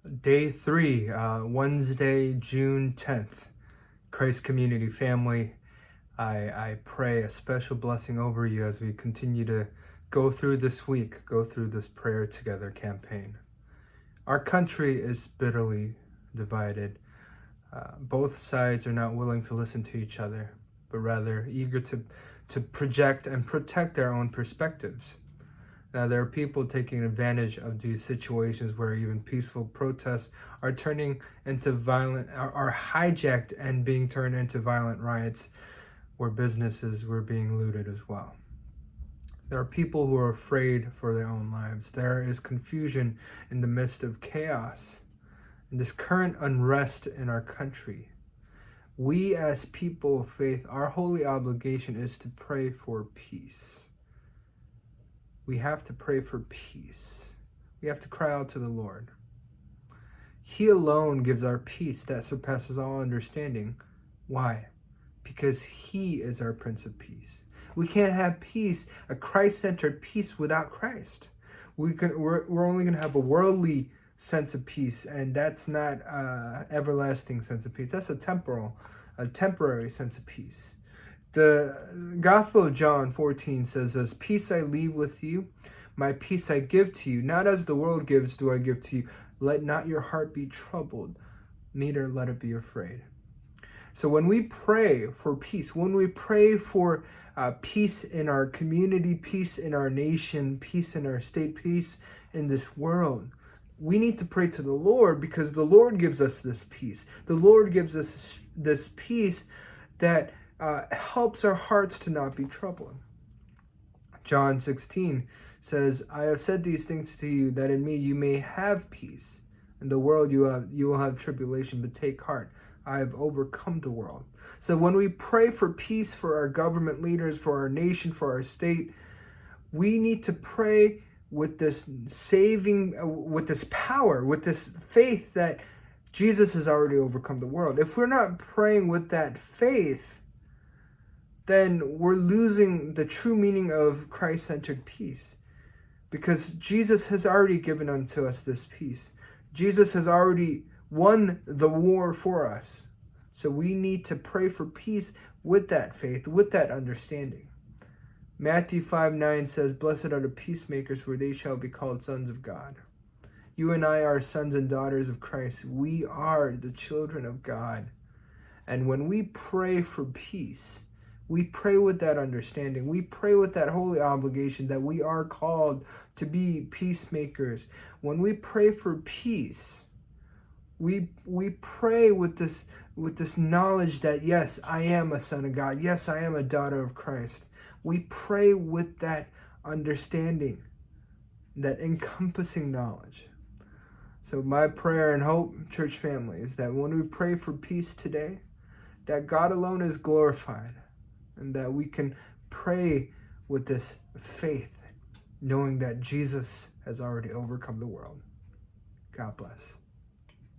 Day 3, Wednesday, June 10th. Christ Community family, I pray a special blessing over you as we continue to go through this week, go through this prayer together campaign. Our country is bitterly divided. Both sides are not willing to listen to each other, but rather eager to project and protect their own perspectives. Now, there are people taking advantage of these situations where even peaceful protests are turning into are hijacked and being turned into violent riots where businesses were being looted as well. There are people who are afraid for their own lives. There is confusion in the midst of chaos and this current unrest in our country. We as people of faith, our holy obligation is to pray for peace. We have to pray for peace. We have to cry out to the Lord. He alone gives our peace that surpasses all understanding. Why? Because He is our Prince of Peace. We can't have peace, a Christ-centered peace, without Christ. We're only going to have a worldly sense of peace, and that's not an everlasting sense of peace. That's a temporary sense of peace. The Gospel of John 14 says this: "Peace I leave with you, my peace I give to you. Not as the world gives do I give to you. Let not your heart be troubled, neither let it be afraid." So when we pray for peace, when we pray for peace in our community, peace in our nation, peace in our state, peace in this world, we need to pray to the Lord, because the Lord gives us this peace. The Lord gives us this peace that helps our hearts to not be troubled. John 16 says, "I have said these things to you, that in me you may have peace. In the world you will have tribulation, but take heart, I have overcome the world." So when we pray for peace for our government leaders, for our nation, for our state, we need to pray with this with this power, with this faith that Jesus has already overcome the world. If we're not praying with that faith, then we're losing the true meaning of Christ-centered peace, because Jesus has already given unto us this peace. Jesus has already won the war for us. So we need to pray for peace with that faith, with that understanding. Matthew 5:9 says, "Blessed are the peacemakers, for they shall be called sons of God." You and I are sons and daughters of Christ. We are the children of God. And when we pray for peace, we pray with that understanding. We pray with that holy obligation that we are called to be peacemakers. When we pray for peace, we pray with this knowledge that, yes, I am a son of God. Yes, I am a daughter of Christ. We pray with that understanding, that encompassing knowledge. So my prayer and hope, church family, is that when we pray for peace today, that God alone is glorified, and that we can pray with this faith, knowing that Jesus has already overcome the world. God bless.